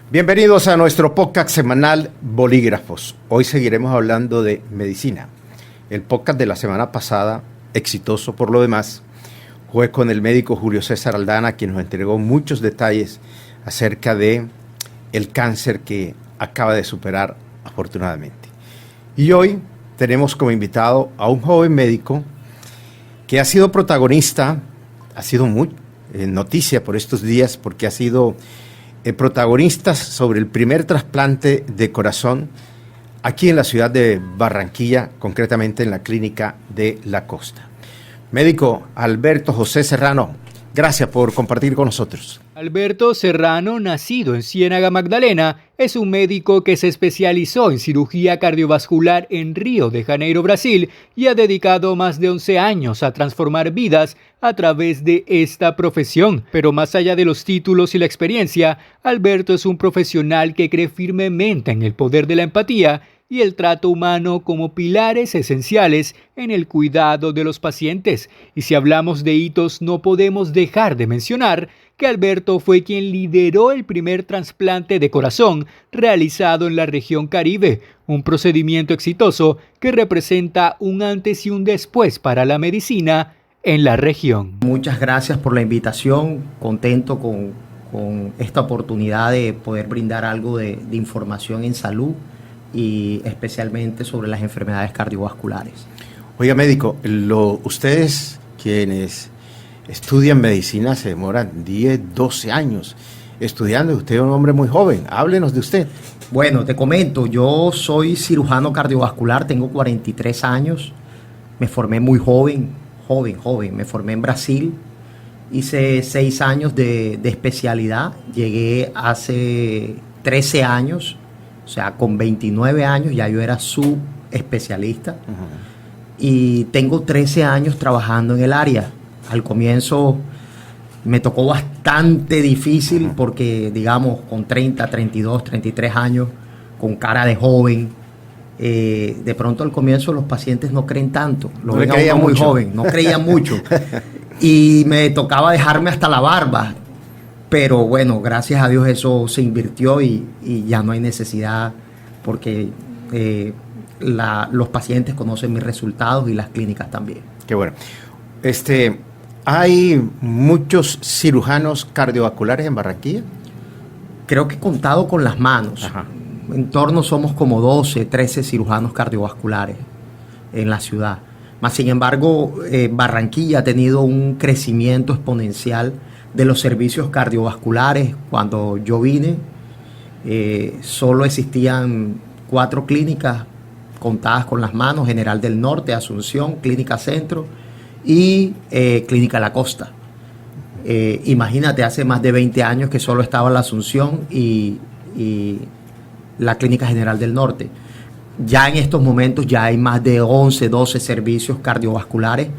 Bienvenidos a nuestro podcast semanal Bolígrafos. Hoy seguiremos hablando de medicina. El podcast de la semana pasada, exitoso por lo demás, fue con el médico Julio César Aldana, quien nos entregó muchos detalles acerca de el cáncer que acaba de superar afortunadamente. Y hoy tenemos como invitado a un joven médico que ha sido protagonista, ha sido muy noticia por estos días porque ha sido protagonistas sobre el primer trasplante de corazón aquí en la ciudad de Barranquilla, concretamente en la clínica de La Costa. Médico Alberto José Serrano, gracias por compartir con nosotros. Alberto Serrano, nacido en Ciénaga Magdalena, es un médico que se especializó en cirugía cardiovascular en Río de Janeiro, Brasil, y ha dedicado más de 11 años a transformar vidas a través de esta profesión. Pero más allá de los títulos y la experiencia, Alberto es un profesional que cree firmemente en el poder de la empatía y el trato humano como pilares esenciales en el cuidado de los pacientes. Y si hablamos de hitos, no podemos dejar de mencionar que Alberto fue quien lideró el primer trasplante de corazón realizado en la región Caribe, un procedimiento exitoso que representa un antes y un después para la medicina en la región. Muchas gracias por la invitación, contento con esta oportunidad de poder brindar algo de información en salud y especialmente sobre las enfermedades cardiovasculares. Oiga, médico, ustedes quienes estudian medicina se demoran 10, 12 años estudiando. Usted es un hombre muy joven. Háblenos de usted. Bueno, te comento, yo soy cirujano cardiovascular, tengo 43 años. Me formé muy joven. Me formé en Brasil. Hice 6 años de especialidad. Llegué hace 13 años. O sea, con 29 años ya yo era subespecialista. Y tengo 13 años trabajando en el área. Al comienzo me tocó bastante difícil porque, digamos, con 30, 32, 33 años, con cara de joven, de pronto al comienzo los pacientes no creen tanto. Lo ven a uno muy joven, no creían mucho. Y me tocaba dejarme hasta la barba. Pero bueno, gracias a Dios eso se invirtió y ya no hay necesidad porque los pacientes conocen mis resultados y las clínicas también. Qué bueno. ¿Hay muchos cirujanos cardiovasculares en Barranquilla? Creo que he contado con las manos. Ajá. En torno somos como 12, 13 cirujanos cardiovasculares en la ciudad. Más sin embargo, Barranquilla ha tenido un crecimiento exponencial de los servicios cardiovasculares. Cuando yo vine, solo existían 4 clínicas contadas con las manos: General del Norte, Asunción, Clínica Centro y Clínica La Costa. Imagínate, hace más de 20 años que solo estaba la Asunción y la Clínica General del Norte. Ya en estos momentos ya hay más de 11, 12 servicios cardiovasculares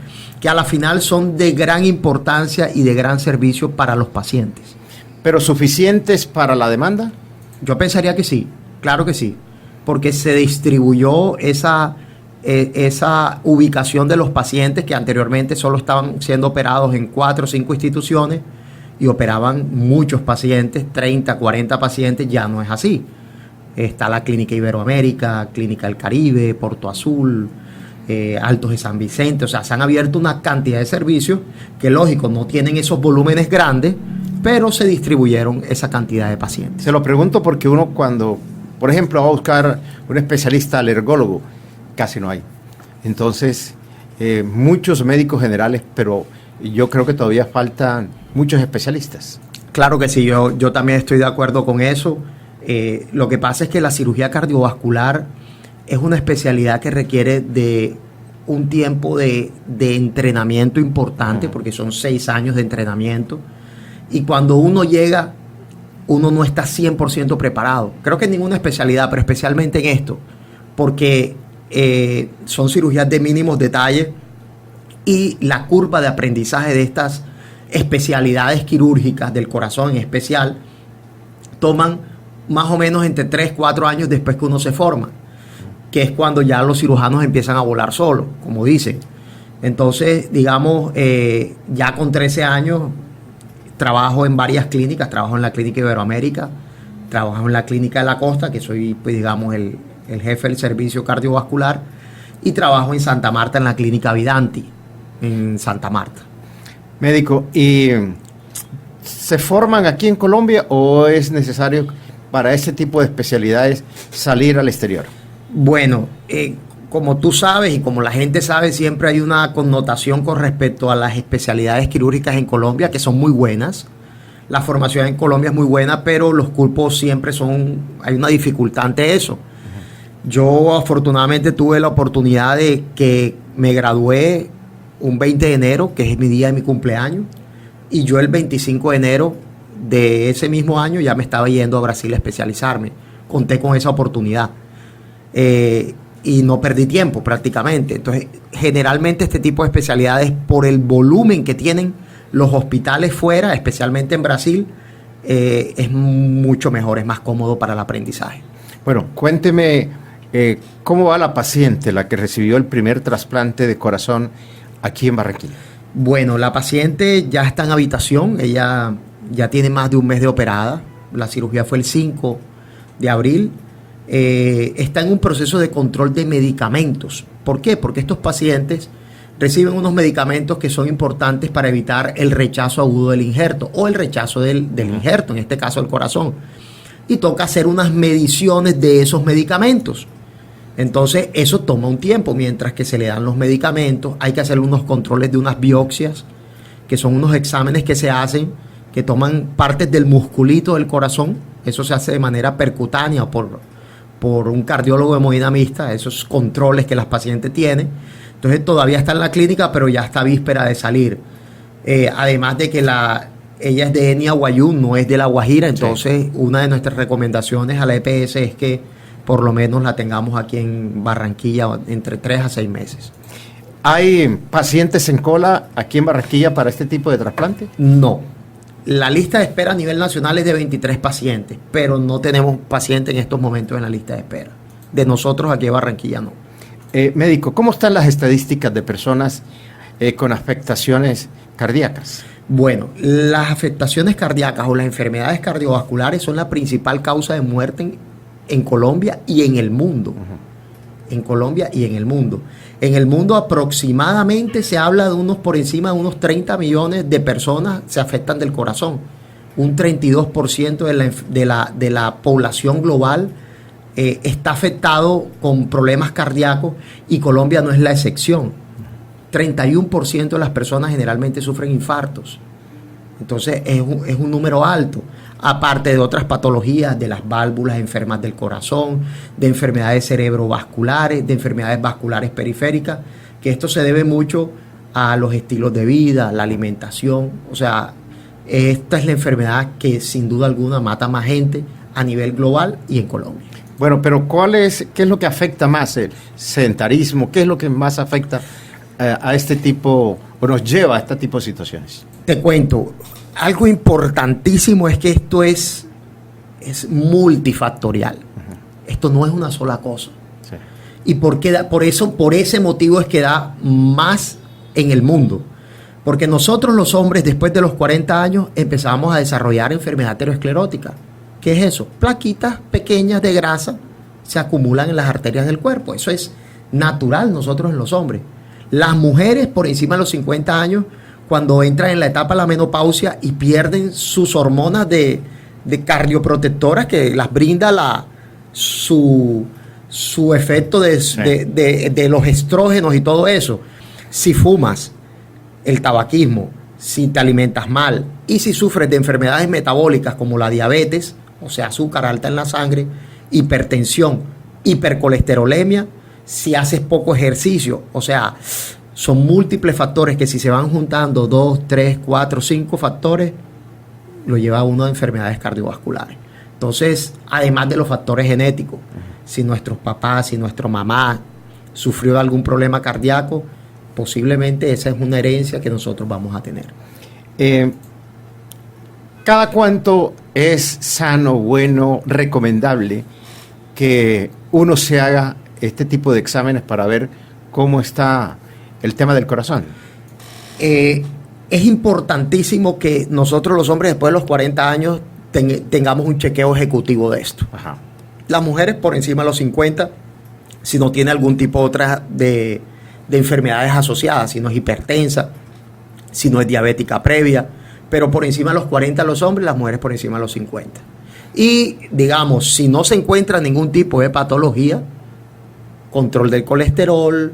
que a la final son de gran importancia y de gran servicio para los pacientes. ¿Pero suficientes para la demanda? Yo pensaría que sí, claro que sí, porque se distribuyó esa ubicación de los pacientes que anteriormente solo estaban siendo operados en 4 o 5 instituciones y operaban muchos pacientes, 30, 40 pacientes. Ya no es así. Está la Clínica Iberoamérica, Clínica del Caribe, Porto Azul, Altos de San Vicente. O sea, se han abierto una cantidad de servicios que, lógico, no tienen esos volúmenes grandes, pero se distribuyeron esa cantidad de pacientes. Se lo pregunto porque uno cuando, por ejemplo, va a buscar un especialista alergólogo, casi no hay. Entonces, muchos médicos generales, pero yo creo que todavía faltan muchos especialistas. Claro que sí, yo también estoy de acuerdo con eso. Lo que pasa es que la cirugía cardiovascular es una especialidad que requiere de un tiempo de entrenamiento importante, porque son 6 años de entrenamiento. Y cuando uno llega, uno no está 100% preparado. Creo que en ninguna especialidad, pero especialmente en esto, porque son cirugías de mínimos detalles y la curva de aprendizaje de estas especialidades quirúrgicas del corazón en especial toman más o menos entre 3, 4 años después que uno se forma, que es cuando ya los cirujanos empiezan a volar solos, como dicen. Entonces, digamos, ya con 13 años trabajo en varias clínicas, trabajo en la Clínica Iberoamérica, trabajo en la Clínica de la Costa, que soy, pues, digamos, el jefe del servicio cardiovascular, y trabajo en Santa Marta en la Clínica Vidanti, en Santa Marta. Médico, ¿y se forman aquí en Colombia o es necesario para ese tipo de especialidades salir al exterior? Bueno, como tú sabes y como la gente sabe, siempre hay una connotación con respecto a las especialidades quirúrgicas en Colombia, que son muy buenas. La formación en Colombia es muy buena, pero los cupos siempre hay una dificultad ante eso. Yo afortunadamente tuve la oportunidad de que me gradué un 20 de enero, que es mi día de mi cumpleaños, y yo el 25 de enero de ese mismo año ya me estaba yendo a Brasil a especializarme. Conté con esa oportunidad y no perdí tiempo prácticamente. Entonces, generalmente este tipo de especialidades, por el volumen que tienen los hospitales fuera, especialmente en Brasil, es mucho mejor, es más cómodo para el aprendizaje. Bueno, cuénteme cómo va la paciente, la que recibió el primer trasplante de corazón aquí en Barranquilla. Bueno, la paciente ya está en habitación, ella ya tiene más de un mes de operada, la cirugía fue el 5 de abril, está en un proceso de control de medicamentos. ¿Por qué? Porque estos pacientes reciben unos medicamentos que son importantes para evitar el rechazo agudo del injerto o el rechazo del injerto, en este caso el corazón. Y toca hacer unas mediciones de esos medicamentos. Entonces eso toma un tiempo mientras que se le dan los medicamentos. Hay que hacer unos controles de unas biopsias, que son unos exámenes que se hacen, que toman partes del musculito del corazón. Eso se hace de manera percutánea por un cardiólogo hemodinamista, esos controles que las pacientes tienen. Entonces todavía está en la clínica, pero ya está víspera de salir. Además de que ella es de etnia Guayú, no es de La Guajira, entonces sí, una de nuestras recomendaciones a la EPS es que por lo menos la tengamos aquí en Barranquilla entre 3 a 6 meses. ¿Hay pacientes en cola aquí en Barranquilla para este tipo de trasplante? No. La lista de espera a nivel nacional es de 23 pacientes, pero no tenemos pacientes en estos momentos en la lista de espera. De nosotros aquí en Barranquilla no. Médico, ¿cómo están las estadísticas de personas con afectaciones cardíacas? Bueno, las afectaciones cardíacas o las enfermedades cardiovasculares son la principal causa de muerte en Colombia y en el mundo. En Colombia y en el mundo. En el mundo aproximadamente se habla de por encima de unos 30 millones de personas se afectan del corazón. Un 32% de la población global está afectado con problemas cardíacos y Colombia no es la excepción. 31% de las personas generalmente sufren infartos. Entonces es un número alto, aparte de otras patologías, de las válvulas enfermas del corazón, de enfermedades cerebrovasculares, de enfermedades vasculares periféricas, que esto se debe mucho a los estilos de vida, la alimentación. O sea, esta es la enfermedad que sin duda alguna mata más gente a nivel global y en Colombia. Bueno, pero ¿qué es lo que afecta más? ¿El sedentarismo? ¿Qué es lo que más afecta a este tipo, o nos lleva a este tipo de situaciones? Te cuento, algo importantísimo es que esto es multifactorial. Esto no es una sola cosa. Sí. Y por ese motivo es que da más en el mundo. Porque nosotros los hombres, después de los 40 años, empezamos a desarrollar enfermedad aterosclerótica. ¿Qué es eso? Plaquitas pequeñas de grasa se acumulan en las arterias del cuerpo. Eso es natural nosotros en los hombres. Las mujeres por encima de los 50 años, cuando entran en la etapa de la menopausia y pierden sus hormonas de cardioprotectoras que las brinda su efecto de los estrógenos y todo eso. Si fumas, el tabaquismo, si te alimentas mal y si sufres de enfermedades metabólicas como la diabetes, o sea, azúcar alta en la sangre, hipertensión, hipercolesterolemia, si haces poco ejercicio, o sea, son múltiples factores que si se van juntando 2, 3, 4, 5 factores, lo lleva a uno a enfermedades cardiovasculares. Entonces, además de los factores genéticos, si nuestros papás, si nuestra mamá sufrió de algún problema cardíaco, posiblemente esa es una herencia que nosotros vamos a tener. ¿Cada cuánto es sano, bueno, recomendable que uno se haga este tipo de exámenes para ver cómo está el tema del corazón? Es importantísimo que nosotros los hombres después de los 40 años tengamos un chequeo ejecutivo de esto. Ajá. Las mujeres por encima de los 50, si no tiene algún tipo otra de enfermedades asociadas, si no es hipertensa, si no es diabética previa, pero por encima de los 40 los hombres, las mujeres por encima de los 50. Y digamos, si no se encuentra ningún tipo de patología, control del colesterol,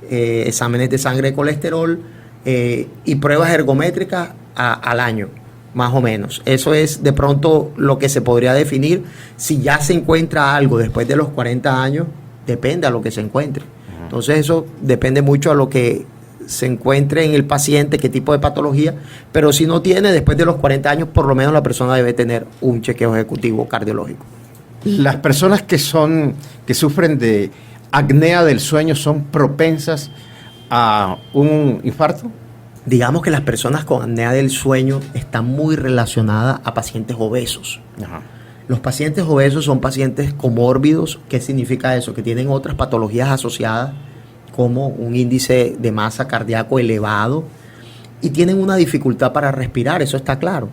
exámenes de sangre de colesterol y pruebas ergométricas al año, más o menos. Eso es de pronto lo que se podría definir. Si ya se encuentra algo después de los 40 años, depende a lo que se encuentre. Entonces eso depende mucho a lo que se encuentre en el paciente, qué tipo de patología, pero si no tiene, después de los 40 años, por lo menos la persona debe tener un chequeo ejecutivo cardiológico. Las personas que sufren de apnea del sueño son propensas a un infarto. Digamos que las personas con apnea del sueño están muy relacionadas a pacientes obesos. Ajá. Los pacientes obesos son pacientes comórbidos. ¿Qué significa eso? Que tienen otras patologías asociadas, como un índice de masa cardíaco elevado, y tienen una dificultad para respirar, eso está claro.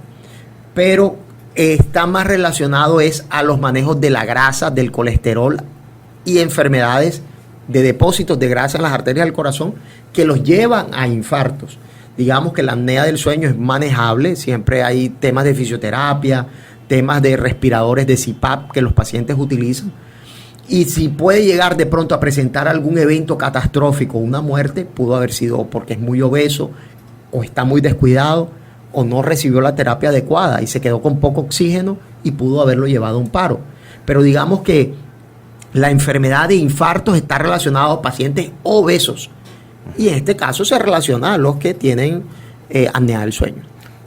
Pero está más relacionado es a los manejos de la grasa, del colesterol y enfermedades de depósitos de grasa en las arterias del corazón que los llevan a infartos. Digamos que la apnea del sueño es manejable, siempre hay temas de fisioterapia, temas de respiradores de CPAP que los pacientes utilizan. Y si puede llegar de pronto a presentar algún evento catastrófico, una muerte, pudo haber sido porque es muy obeso o está muy descuidado o no recibió la terapia adecuada y se quedó con poco oxígeno y pudo haberlo llevado a un paro. Pero digamos que la enfermedad de infartos está relacionada a pacientes obesos y en este caso se relaciona a los que tienen apnea del sueño.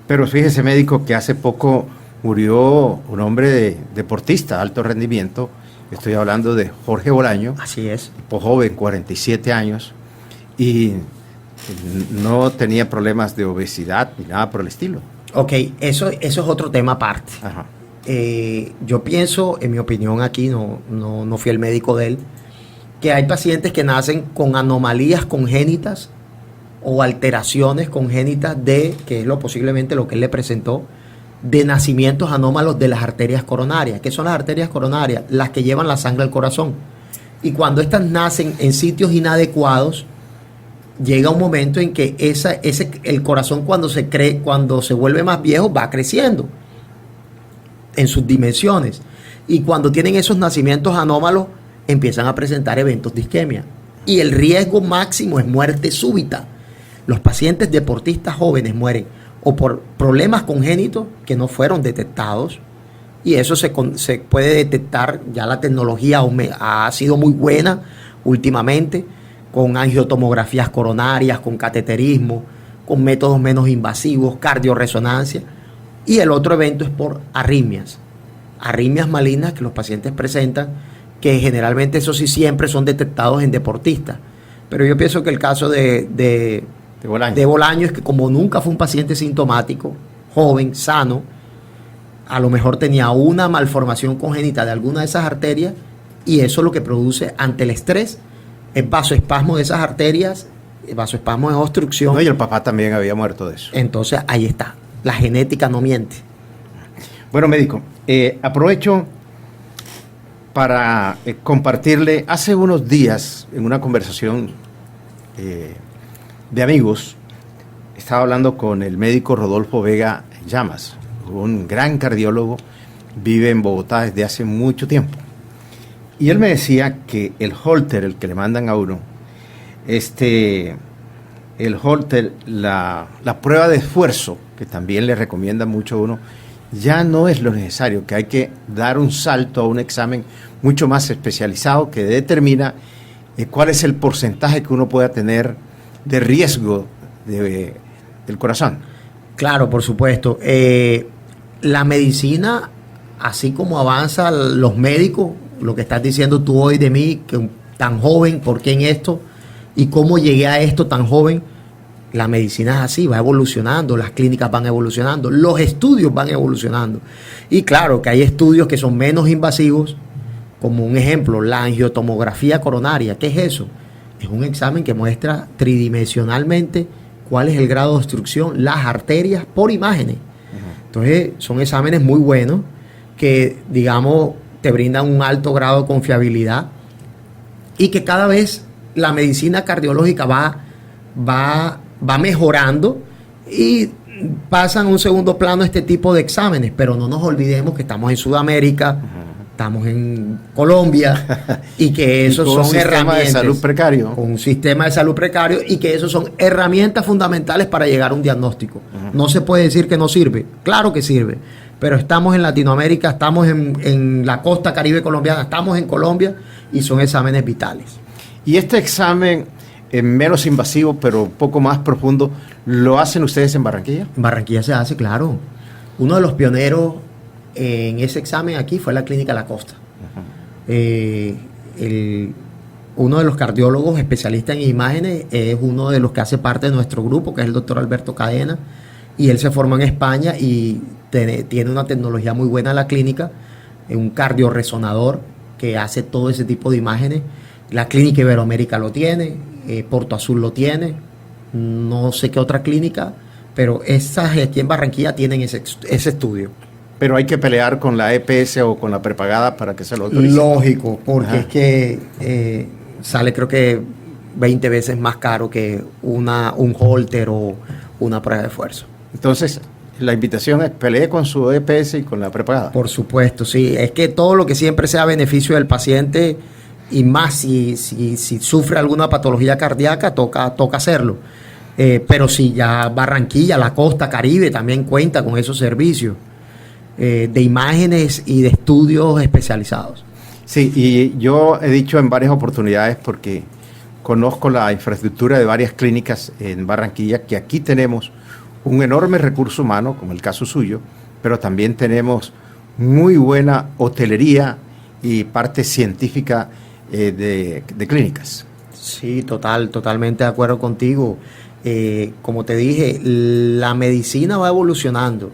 Pero fíjese, médico, que hace poco murió un hombre deportista de alto rendimiento. Estoy hablando de Jorge Bolaño. Así es. Tipo joven, 47 años, y no tenía problemas de obesidad ni nada por el estilo. Ok, eso es otro tema aparte. Ajá. Yo pienso, en mi opinión aquí, no fui el médico de él, que hay pacientes que nacen con anomalías congénitas o alteraciones congénitas que es posiblemente lo que él le presentó, de nacimientos anómalos de las arterias coronarias. ¿Qué son las arterias coronarias? Las que llevan la sangre al corazón. Y cuando estas nacen en sitios inadecuados, llega un momento en que el corazón cuando se vuelve más viejo va creciendo en sus dimensiones. Y cuando tienen esos nacimientos anómalos, empiezan a presentar eventos de isquemia. Y el riesgo máximo es muerte súbita. Los pacientes deportistas jóvenes mueren o por problemas congénitos que no fueron detectados, y eso se puede detectar. Ya la tecnología ha sido muy buena últimamente, con angiotomografías coronarias, con cateterismo, con métodos menos invasivos, cardiorresonancia, y el otro evento es por arritmias malignas que los pacientes presentan, que generalmente eso sí siempre son detectados en deportistas. Pero yo pienso que el caso de Bolaño es que como nunca fue un paciente sintomático, joven, sano, a lo mejor tenía una malformación congénita de alguna de esas arterias, y eso lo que produce ante el estrés es vasoespasmo de esas arterias, vasoespasmo de obstrucción. No, y el papá también había muerto de eso. Entonces ahí está, la genética no miente. Bueno, médico, aprovecho para compartirle, hace unos días en una conversación de amigos, estaba hablando con el médico Rodolfo Vega Llamas, un gran cardiólogo, vive en Bogotá desde hace mucho tiempo. Y él me decía que el Holter, el que le mandan a uno, el Holter, la prueba de esfuerzo, que también le recomienda mucho a uno, ya no es lo necesario, que hay que dar un salto a un examen mucho más especializado que determina cuál es el porcentaje que uno pueda tener de riesgo del corazón. Claro, por supuesto. La medicina, así como avanzan los médicos, lo que estás diciendo tú hoy de mí, que tan joven, ¿por qué en esto? ¿Y cómo llegué a esto tan joven? La medicina es así, va evolucionando, las clínicas van evolucionando, los estudios van evolucionando. Y claro que hay estudios que son menos invasivos, como un ejemplo, la angiotomografía coronaria. ¿Qué es eso? Es un examen que muestra tridimensionalmente cuál es el grado de obstrucción, las arterias por imágenes. Entonces, son exámenes muy buenos que, digamos, te brindan un alto grado de confiabilidad y que cada vez la medicina cardiológica va mejorando y pasan a un segundo plano este tipo de exámenes, pero no nos olvidemos que estamos en Sudamérica, estamos en Colombia y que esos son herramientas de salud precario. Con un sistema de salud precario y que esos son herramientas fundamentales para llegar a un diagnóstico. No se puede decir que no sirve, claro que sirve, pero estamos en Latinoamérica, estamos en la costa caribe colombiana, estamos en Colombia y son exámenes vitales. Y este examen menos invasivo, pero un poco más profundo, ¿lo hacen ustedes en Barranquilla? En Barranquilla se hace, claro. Uno de los pioneros en ese examen aquí fue la Clínica La Costa. Uno de los cardiólogos especialistas en imágenes es uno de los que hace parte de nuestro grupo, que es el doctor Alberto Cadena, y él se formó en España y tiene una tecnología muy buena en la clínica, un cardioresonador que hace todo ese tipo de imágenes. La Clínica Iberoamérica lo tiene, Porto Azul lo tiene, no sé qué otra clínica, pero esas aquí en Barranquilla tienen ese estudio. Pero hay que pelear con la EPS o con la prepagada para que se lo autoricen. Lógico, porque es que sale creo que 20 veces más caro que un holter o una prueba de esfuerzo. Entonces, la invitación es pelee con su EPS y con la prepagada. Por supuesto, sí. Es que todo lo que siempre sea a beneficio del paciente y más si sufre alguna patología cardíaca, toca hacerlo. Pero sí, ya Barranquilla, la costa Caribe también cuenta con esos servicios de imágenes y de estudios especializados. Sí, y yo he dicho en varias oportunidades, porque conozco la infraestructura de varias clínicas en Barranquilla, que aquí tenemos un enorme recurso humano, como el caso suyo, pero también tenemos muy buena hotelería y parte científica de clínicas. Sí, totalmente de acuerdo contigo. Como te dije, la medicina va evolucionando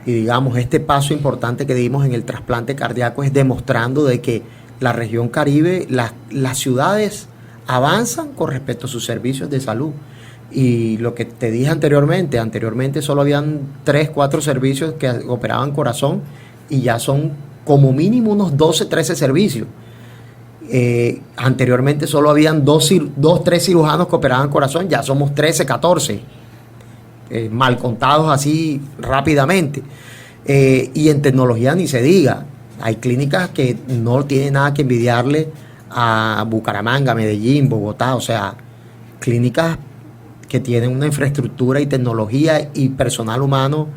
y digamos, este paso importante que dimos en el trasplante cardíaco es demostrando de que la región Caribe, las ciudades avanzan con respecto a sus servicios de salud. Y lo que te dije anteriormente solo habían 3, 4 servicios que operaban corazón y ya son como mínimo unos 12, 13 servicios. Anteriormente solo habían 2, 3 cirujanos que operaban corazón, ya somos 13, 14, mal contados así rápidamente. Y en tecnología ni se diga, hay clínicas que no tienen nada que envidiarle a Bucaramanga, Medellín, Bogotá, o sea, clínicas que tienen una infraestructura y tecnología y personal humano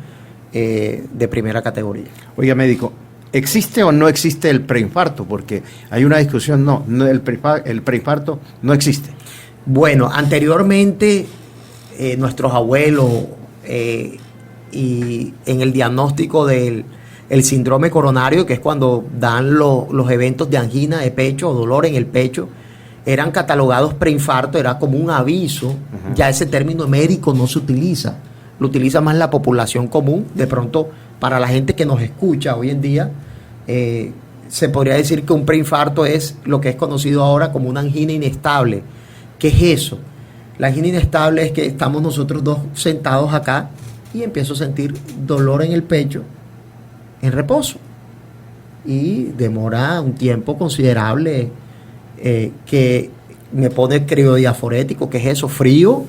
de primera categoría. Oiga, médico, ¿existe o no existe el preinfarto? Porque hay una discusión, el preinfarto no existe. Bueno, anteriormente nuestros abuelos y en el diagnóstico del síndrome coronario, que es cuando dan los eventos de angina de pecho o dolor en el pecho, eran catalogados preinfarto, era como un aviso. Ya ese término médico no se utiliza, lo utiliza más la población común. De pronto, para la gente que nos escucha hoy en día, se podría decir que un preinfarto es lo que es conocido ahora como una angina inestable. ¿Qué es eso? La angina inestable es que estamos nosotros dos sentados acá y empiezo a sentir dolor en el pecho en reposo y demora un tiempo considerable, que me pone criodiaforético, que es eso, frío,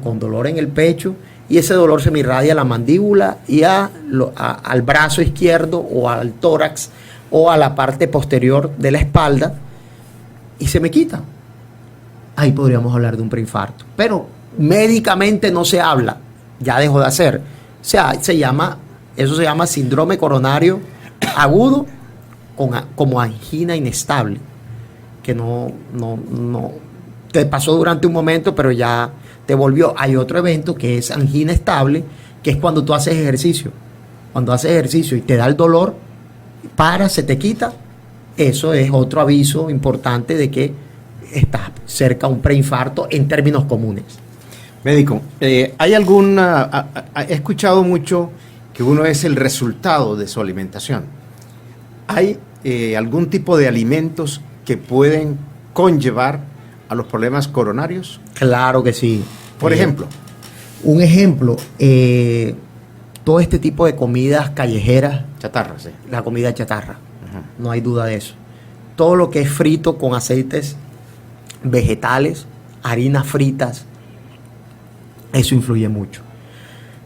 con dolor en el pecho, y ese dolor se me irradia a la mandíbula y al brazo izquierdo o al tórax o a la parte posterior de la espalda y se me quita. Ahí podríamos hablar de un preinfarto, pero médicamente no se habla, ya dejó de hacer. O sea, eso se llama síndrome coronario agudo como angina inestable, que no te pasó durante un momento, pero ya te volvió. Hay otro evento que es angina estable, que es cuando tú haces ejercicio. Cuando haces ejercicio y te da el dolor, se te quita. Eso es otro aviso importante de que estás cerca a un preinfarto en términos comunes. Médico, ¿hay he escuchado mucho que uno es el resultado de su alimentación? ¿Hay algún tipo de alimentos que pueden conllevar a los problemas coronarios? Claro que sí. Por ejemplo. Un ejemplo, todo este tipo de comidas callejeras, Chatarra, sí. la comida chatarra, Ajá. no hay duda de eso. Todo lo que es frito con aceites vegetales, harinas fritas, eso influye mucho.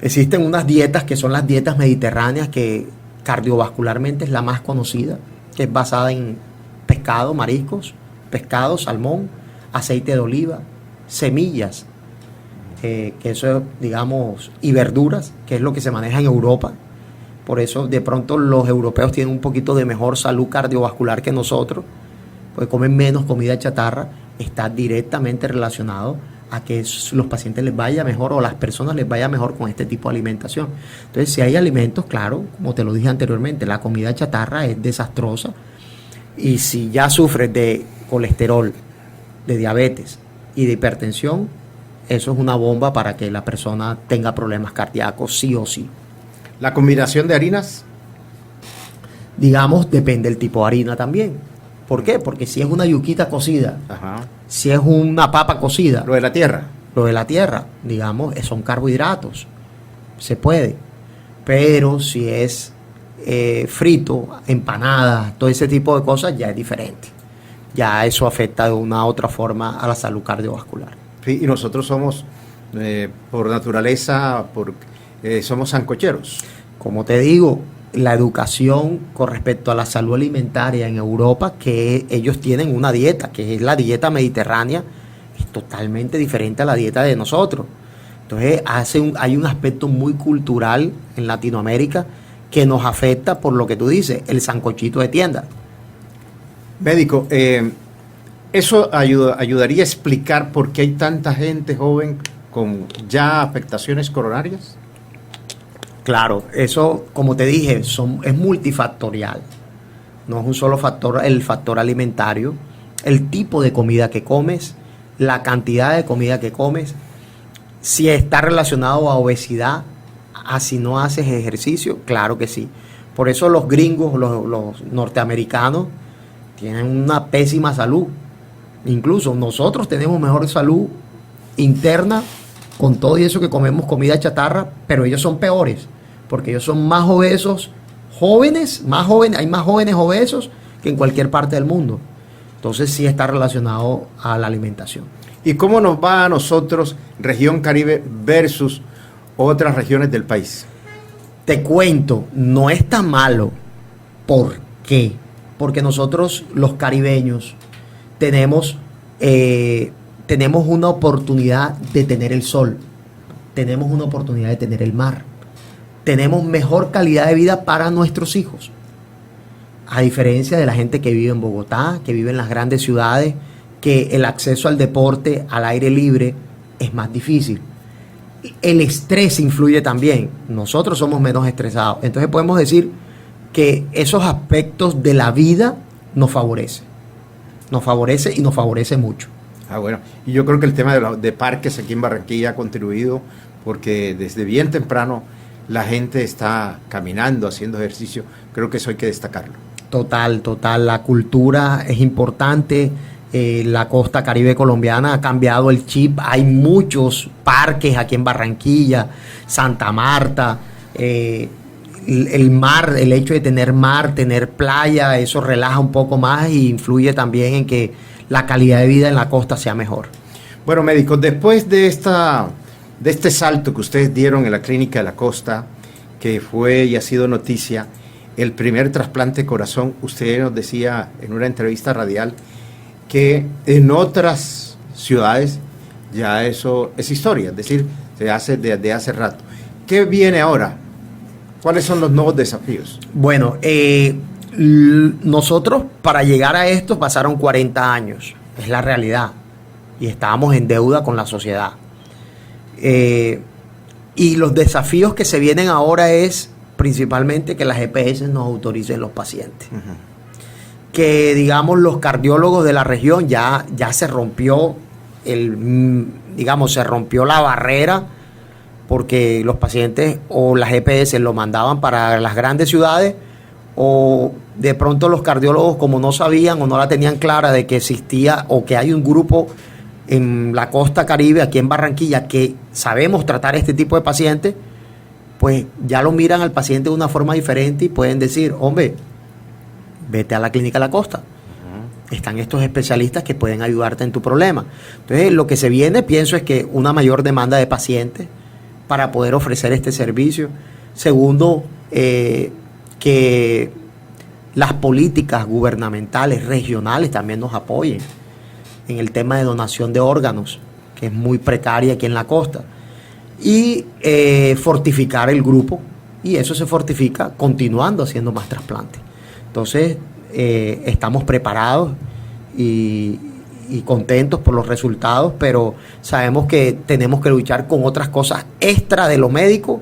Existen unas dietas que son las dietas mediterráneas, que cardiovascularmente es la más conocida, que es basada en pescado, mariscos, pescado, salmón, aceite de oliva, semillas, que eso, digamos, y verduras, que es lo que se maneja en Europa. Por eso de pronto los europeos tienen un poquito de mejor salud cardiovascular que nosotros, porque comen menos comida chatarra. Está directamente relacionado a que los pacientes les vaya mejor, o las personas les vaya mejor con este tipo de alimentación. Entonces, si hay alimentos, claro, como te lo dije anteriormente, la comida chatarra es desastrosa, y si ya sufres de colesterol, de diabetes y de hipertensión, eso es una bomba para que la persona tenga problemas cardíacos sí o sí. La combinación de harinas, Digamos, depende del tipo de harina también. ¿Por qué? Porque si es una yuquita cocida, ajá, si es una papa cocida, lo de la tierra. lo de la tierra, digamos, son carbohidratos, se puede. Pero si es frito, empanadas, todo ese tipo de cosas, ya es diferente. Ya eso afecta de una u otra forma a la salud cardiovascular. Sí, y nosotros somos, por naturaleza, somos sancocheros. Como te digo, la educación con respecto a la salud alimentaria en Europa, que ellos tienen una dieta, que es la dieta mediterránea, es totalmente diferente a la dieta de nosotros. Entonces hay un aspecto muy cultural en Latinoamérica que nos afecta por lo que tú dices, el sancochito de tienda. Médico, eso ayudaría a explicar por qué hay tanta gente joven con ya afectaciones coronarias. Claro, eso, como te dije, es multifactorial. No es un solo factor, el factor alimentario, el tipo de comida que comes, la cantidad de comida que comes, si está relacionado a obesidad, a si no haces ejercicio, claro que sí. Por eso los gringos, los norteamericanos, tienen una pésima salud. Incluso nosotros tenemos mejor salud interna con todo y eso que comemos comida chatarra, pero ellos son peores, porque ellos son más obesos, hay más jóvenes obesos que en cualquier parte del mundo. Entonces sí está relacionado a la alimentación. ¿Y cómo nos va a nosotros, región Caribe versus otras regiones del país? Te cuento, no es tan malo. ¿Por qué? Porque nosotros, los caribeños, tenemos una oportunidad de tener el sol, tenemos una oportunidad de tener el mar, tenemos mejor calidad de vida para nuestros hijos, a diferencia de la gente que vive en Bogotá, que vive en las grandes ciudades, que el acceso al deporte, al aire libre, es más difícil. El estrés influye también, nosotros somos menos estresados, entonces podemos decir que esos aspectos de la vida nos favorece y nos favorece mucho. Bueno, y yo creo que el tema de parques aquí en Barranquilla ha contribuido, porque desde bien temprano la gente está caminando, haciendo ejercicio. Creo que eso hay que destacarlo. Total, la cultura es importante. La costa Caribe colombiana ha cambiado el chip. Hay muchos parques aquí en Barranquilla, Santa Marta, el mar, el hecho de tener mar, tener playa, eso relaja un poco más e influye también en que la calidad de vida en la costa sea mejor. Bueno, médicos, después de este salto que ustedes dieron en la Clínica de la Costa, que fue y ha sido noticia, el primer trasplante de corazón, usted nos decía en una entrevista radial que en otras ciudades ya eso es historia, es decir, se hace desde hace rato. ¿Qué viene ahora? ¿Cuáles son los nuevos desafíos? Bueno, nosotros para llegar a esto pasaron 40 años, es la realidad, y estábamos en deuda con la sociedad. Y los desafíos que se vienen ahora es principalmente que las EPS nos autoricen los pacientes. Uh-huh. Que digamos los cardiólogos de la región ya se rompió se rompió la barrera, porque los pacientes o las EPS lo mandaban para las grandes ciudades, o de pronto los cardiólogos, como no sabían o no la tenían clara de que existía o que hay un grupo en la costa Caribe, aquí en Barranquilla, que sabemos tratar este tipo de pacientes, pues ya lo miran al paciente de una forma diferente y pueden decir, hombre, vete a la Clínica La Costa. Están estos especialistas que pueden ayudarte en tu problema. Entonces, lo que se viene, pienso, es que una mayor demanda de pacientes para poder ofrecer este servicio. Segundo, que las políticas gubernamentales, regionales, también nos apoyen en el tema de donación de órganos, que es muy precaria aquí en la costa. Y fortificar el grupo, y eso se fortifica continuando haciendo más trasplantes. Entonces, estamos preparados y contentos por los resultados, pero sabemos que tenemos que luchar con otras cosas extra de lo médico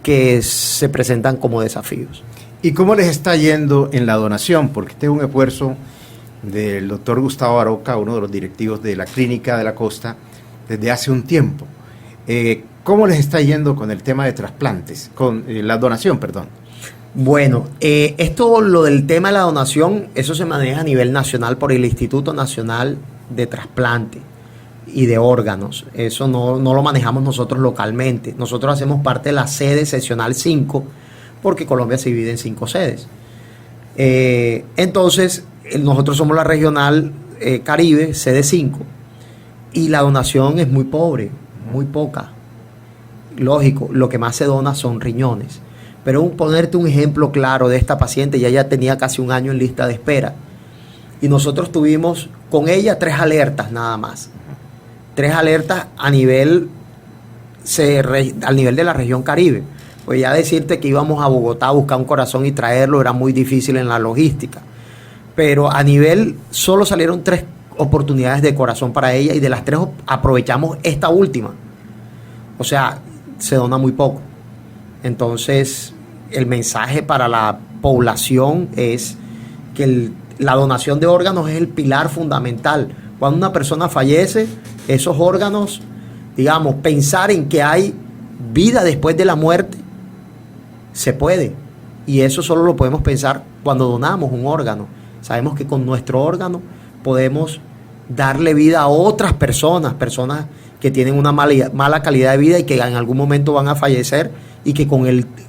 que se presentan como desafíos. ¿Y cómo les está yendo en la donación? Porque este es un esfuerzo del doctor Gustavo Aroca, uno de los directivos de la Clínica de la Costa, desde hace un tiempo. ¿Cómo les está yendo con el tema de trasplantes, con la donación, perdón? Bueno, lo del tema de la donación, eso se maneja a nivel nacional por el Instituto Nacional de Trasplante y de Órganos. Eso no lo manejamos nosotros localmente. Nosotros hacemos parte de la sede seccional 5, porque Colombia se divide en 5 sedes. Entonces, nosotros somos la regional Caribe, sede 5, y la donación es muy pobre, muy poca. Lógico, lo que más se dona son riñones. Pero ponerte un ejemplo claro de esta paciente, ya tenía casi un año en lista de espera. Y nosotros tuvimos con ella 3 alertas nada más. 3 alertas a nivel de la región Caribe. Pues ya decirte que íbamos a Bogotá a buscar un corazón y traerlo era muy difícil en la logística. Pero a nivel, solo salieron 3 oportunidades de corazón para ella, y de las 3 aprovechamos esta última. O sea, se dona muy poco. Entonces, el mensaje para la población es que la donación de órganos es el pilar fundamental. Cuando una persona fallece, esos órganos, digamos, pensar en que hay vida después de la muerte, se puede. Y eso solo lo podemos pensar cuando donamos un órgano. Sabemos que con nuestro órgano podemos darle vida a otras personas que tienen una mala calidad de vida y que en algún momento van a fallecer, y que con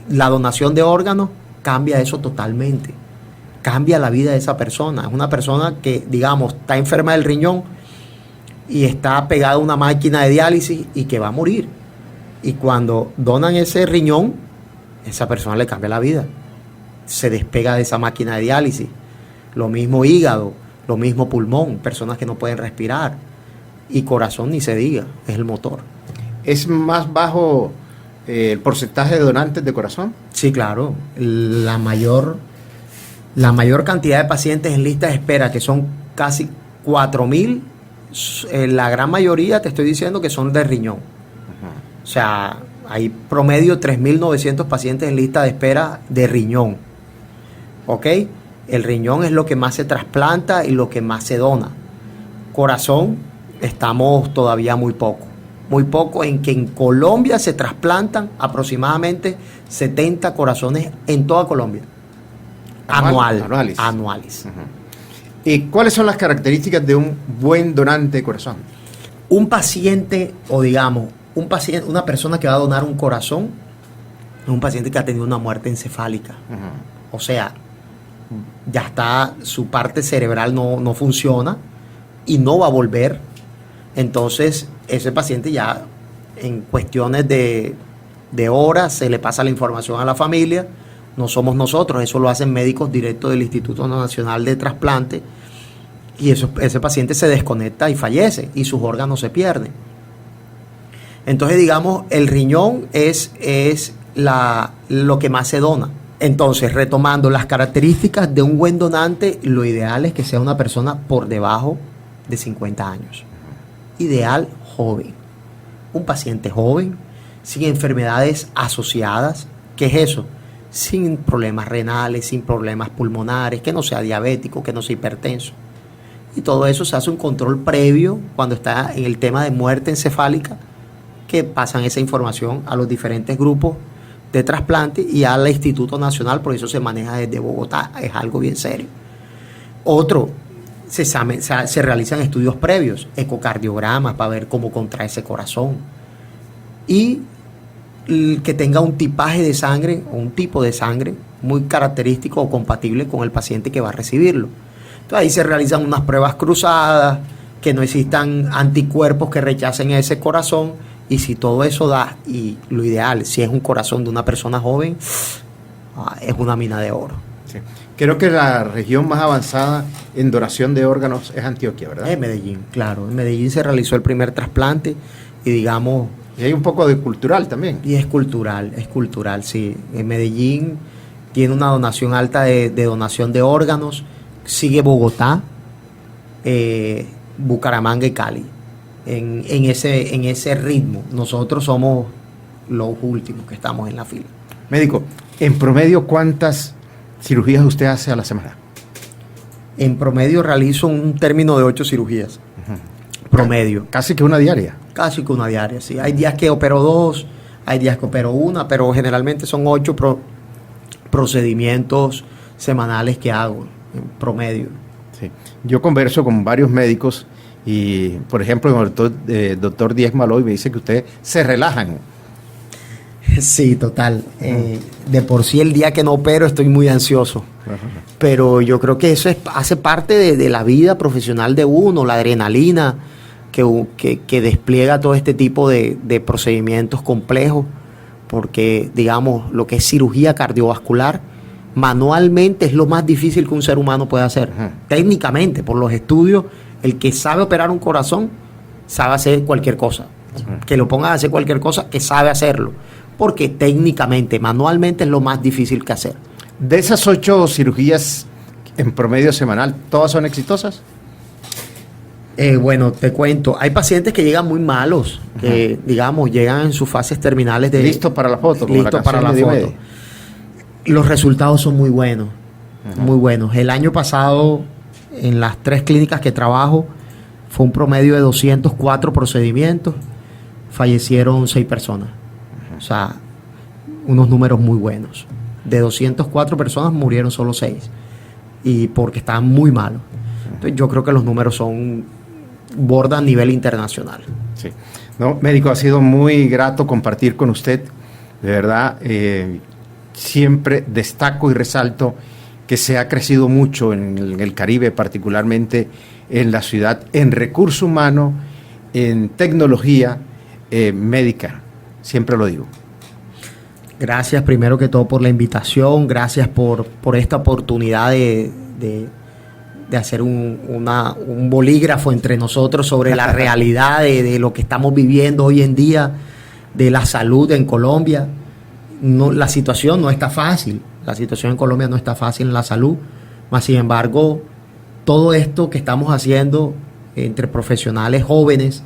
la donación de órganos cambia eso totalmente. Cambia la vida de esa persona. Es una persona que, digamos, está enferma del riñón y está pegada a una máquina de diálisis y que va a morir. Y cuando donan ese riñón, esa persona le cambia la vida. Se despega de esa máquina de diálisis. Lo mismo hígado, lo mismo pulmón, personas que no pueden respirar. Y corazón ni se diga, es el motor. ¿Es más bajo el porcentaje de donantes de corazón? Sí, claro. La mayor cantidad de pacientes en lista de espera, que son casi 4.000, la gran mayoría te estoy diciendo que son de riñón. O sea, hay promedio 3.900 pacientes en lista de espera de riñón. ¿Ok? El riñón es lo que más se trasplanta y lo que más se dona. Corazón, estamos todavía muy poco en que en Colombia se trasplantan aproximadamente 70 corazones en toda Colombia. Anuales. Uh-huh. ¿Y cuáles son las características de un buen donante de corazón? Un paciente, o digamos, una persona que va a donar un corazón, es un paciente que ha tenido una muerte encefálica. Uh-huh. O sea, ya está, su parte cerebral no funciona y no va a volver. Entonces, ese paciente ya en cuestiones de horas se le pasa la información a la familia. No somos nosotros, eso lo hacen médicos directos del Instituto Nacional de Trasplante, y ese paciente se desconecta y fallece y sus órganos se pierden. Entonces, digamos, el riñón es lo que más se dona. Entonces, retomando las características de un buen donante, lo ideal es que sea una persona por debajo de 50 años. Ideal joven. Un paciente joven, sin enfermedades asociadas. ¿Qué es eso? Sin problemas renales, sin problemas pulmonares, que no sea diabético, que no sea hipertenso. Y todo eso se hace un control previo cuando está en el tema de muerte encefálica, que pasan esa información a los diferentes grupos de trasplante y al Instituto Nacional, por eso se maneja desde Bogotá, es algo bien serio. Otro, se realizan estudios previos, ecocardiogramas para ver cómo contrae ese corazón. Y que tenga un tipaje de sangre o un tipo de sangre muy característico o compatible con el paciente que va a recibirlo. Entonces ahí se realizan unas pruebas cruzadas, que no existan anticuerpos que rechacen ese corazón, y si todo eso da, y lo ideal, si es un corazón de una persona joven, es una mina de oro. Sí. Creo que la región más avanzada en donación de órganos es Antioquia, ¿verdad? Es Medellín, claro. En Medellín se realizó el primer trasplante y digamos... Y hay un poco de cultural también. Y es cultural, sí. En Medellín tiene una donación alta de donación de órganos. Sigue Bogotá, Bucaramanga y Cali. En ese ritmo. Nosotros somos los últimos que estamos en la fila. Médico, en promedio, ¿cuántas cirugías usted hace a la semana? En promedio realizo un término de 8 cirugías. Promedio. Casi que una diaria. Casi que una diaria, sí. Hay días que opero 2, hay días que opero 1, pero generalmente son 8 procedimientos semanales que hago en promedio. Sí. Yo converso con varios médicos y, por ejemplo, el doctor Díez Maloy me dice que ustedes se relajan. Sí, total. De por sí el día que no opero estoy muy ansioso. Pero yo creo que eso hace parte de la vida profesional de uno, la adrenalina que despliega todo este tipo de procedimientos complejos, porque digamos lo que es cirugía cardiovascular manualmente es lo más difícil que un ser humano puede hacer. Técnicamente, por los estudios, el que sabe operar un corazón sabe hacer cualquier cosa. Que lo ponga a hacer cualquier cosa, que sabe hacerlo, porque técnicamente, manualmente es lo más difícil que hacer. De esas 8 cirugías en promedio semanal, ¿todas son exitosas? Bueno, te cuento, hay pacientes que llegan muy malos, que digamos llegan en sus fases terminales de... Listo para la foto. Listo para la foto. Los resultados son muy buenos, muy buenos. El año pasado, en las 3 clínicas que trabajo, fue un promedio de 204 procedimientos, fallecieron 6 personas. O sea, unos números muy buenos. De 204 personas murieron solo 6, y porque estaban muy malos. Entonces yo creo que los números bordan a nivel internacional. Sí. No, médico, ha sido muy grato compartir con usted. De verdad, siempre destaco y resalto que se ha crecido mucho en el Caribe, particularmente en la ciudad, en recurso humano, en tecnología médica. Siempre lo digo. Gracias primero que todo por la invitación, gracias por esta oportunidad de hacer un bolígrafo entre nosotros sobre la realidad de lo que estamos viviendo hoy en día, de la salud en Colombia. No, la situación no está fácil, la situación en Colombia no está fácil en la salud, mas sin embargo, todo esto que estamos haciendo entre profesionales jóvenes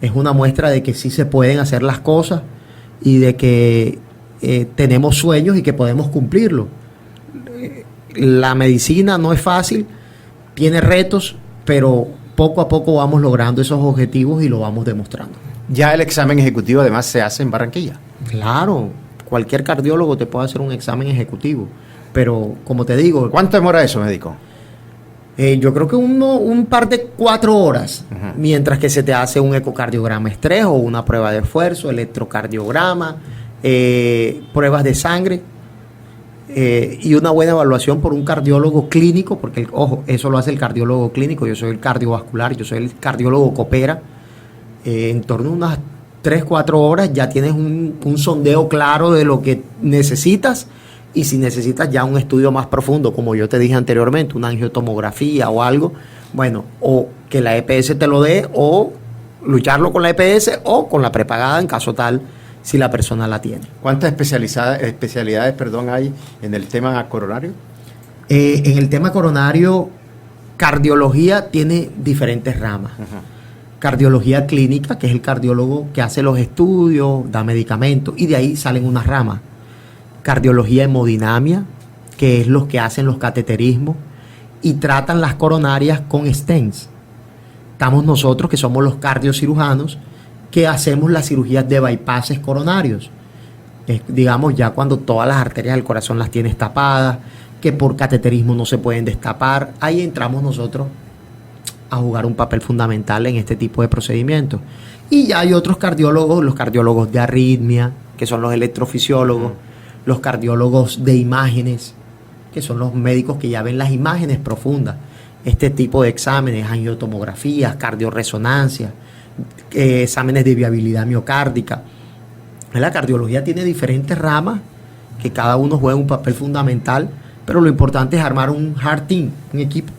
es una muestra de que sí se pueden hacer las cosas y de que tenemos sueños y que podemos cumplirlo. La medicina no es fácil, tiene retos, pero poco a poco vamos logrando esos objetivos y lo vamos demostrando. Ya el examen ejecutivo además se hace en Barranquilla. Claro, cualquier cardiólogo te puede hacer un examen ejecutivo, pero como te digo... ¿Cuánto demora eso, médico? Yo creo que un par de 4 horas, mientras que se te hace un ecocardiograma estrés o una prueba de esfuerzo, electrocardiograma, pruebas de sangre y una buena evaluación por un cardiólogo clínico, porque, ojo, eso lo hace el cardiólogo clínico, yo soy el cardiovascular, yo soy el cardiólogo coopera. En torno a unas 3-4 horas ya tienes un sondeo claro de lo que necesitas, y si necesitas ya un estudio más profundo, como yo te dije anteriormente, una angiotomografía o algo, bueno, o que la EPS te lo dé, o lucharlo con la EPS o con la prepagada en caso tal, si la persona la tiene. ¿Cuántas especialidades hay en el tema coronario? En el tema coronario, cardiología tiene diferentes ramas. Cardiología clínica, que es el cardiólogo que hace los estudios, da medicamentos, y de ahí salen unas ramas. Cardiología hemodinamia, que es los que hacen los cateterismos y tratan las coronarias con stents. Estamos nosotros, que somos los cardiocirujanos, que hacemos las cirugías de bypasses coronarios. Digamos, ya cuando todas las arterias del corazón las tienes tapadas, que por cateterismo no se pueden destapar, ahí entramos nosotros a jugar un papel fundamental en este tipo de procedimientos. Y ya hay otros cardiólogos, los cardiólogos de arritmia, que son los electrofisiólogos, los cardiólogos de imágenes, que son los médicos que ya ven las imágenes profundas, este tipo de exámenes, angiotomografías, cardioresonancia, exámenes de viabilidad miocárdica. La cardiología tiene diferentes ramas que cada uno juega un papel fundamental, pero lo importante es armar un heart team, un equipo,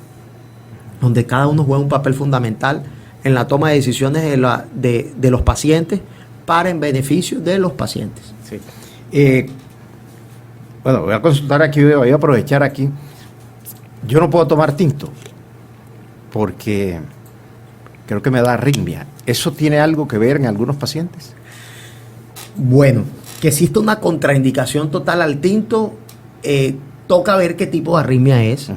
donde cada uno juega un papel fundamental en la toma de decisiones de los pacientes para en beneficio de los pacientes. Sí. Bueno, voy a consultar aquí, voy a aprovechar aquí. Yo no puedo tomar tinto porque creo que me da arritmia. ¿Eso tiene algo que ver en algunos pacientes? Bueno, que existe una contraindicación total al tinto, toca ver qué tipo de arritmia es.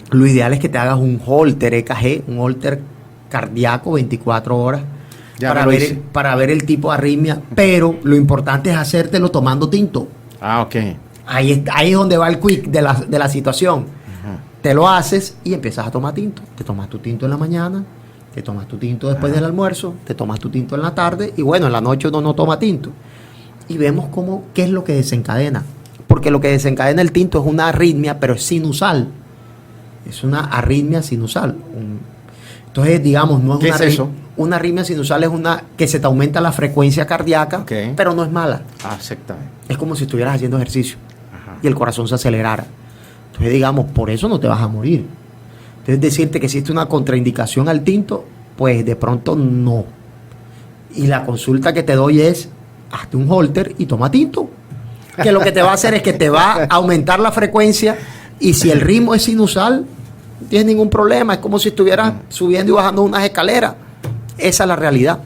Lo ideal es que te hagas un Holter EKG, un Holter cardíaco 24 horas para ver el tipo de arritmia, pero lo importante es hacértelo tomando tinto. Ah, ok. Ahí es donde va el quick de la situación. Te lo haces y empiezas a tomar tinto. Te tomas tu tinto en la mañana, te tomas tu tinto después del almuerzo, te tomas tu tinto en la tarde y bueno, en la noche uno no toma tinto. Y vemos qué es lo que desencadena. Porque lo que desencadena el tinto es una arritmia, pero es sinusal. Es una arritmia sinusal. Entonces, digamos, no es ¿Qué es eso? Una arritmia sinusal es una que se te aumenta la frecuencia cardíaca, pero no es mala. Ah, exactamente. Es como si estuvieras haciendo ejercicio Ajá. y el corazón se acelerara. Entonces, digamos, por eso no te vas a morir. Entonces, decirte que existe una contraindicación al tinto, pues de pronto no. Y la consulta que te doy es, hazte un Holter y toma tinto. Que lo que te va a hacer es que te va a aumentar la frecuencia y si el ritmo es sinusal, no tienes ningún problema. Es como si estuvieras subiendo y bajando unas escaleras. Esa es la realidad.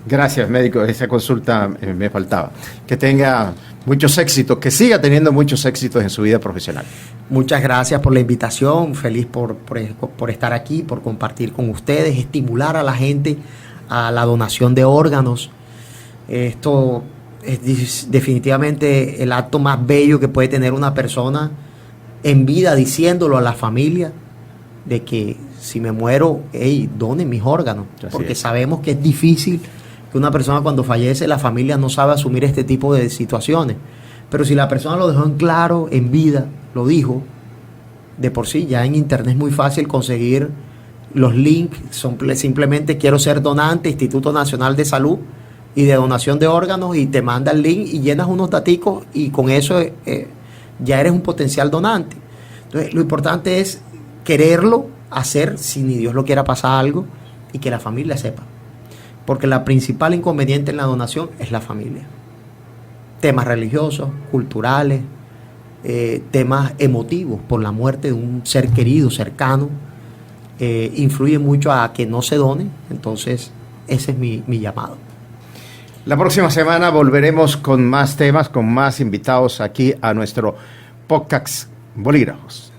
Gracias, médico. Esa consulta me faltaba. Que tenga muchos éxitos, que siga teniendo muchos éxitos en su vida profesional. Muchas gracias por la invitación. Feliz por estar aquí, por compartir con ustedes, estimular a la gente a la donación de órganos. Esto es definitivamente el acto más bello que puede tener una persona en vida, diciéndolo a la familia de que si me muero, hey, donen mis órganos. Porque sabemos que es difícil que una persona cuando fallece, la familia no sabe asumir este tipo de situaciones. Pero si la persona lo dejó en claro, en vida, lo dijo, de por sí, ya en internet es muy fácil conseguir los links, simplemente quiero ser donante, Instituto Nacional de Salud y de Donación de Órganos, y te manda el link y llenas unos daticos y con eso ya eres un potencial donante. Entonces, lo importante es quererlo hacer, si ni Dios lo quiera pasar algo, y que la familia sepa. Porque la principal inconveniente en la donación es la familia. Temas religiosos, culturales, temas emotivos por la muerte de un ser querido, cercano, influye mucho a que no se done. Entonces, ese es mi llamado. La próxima semana volveremos con más temas, con más invitados aquí a nuestro podcast Bolígrafos.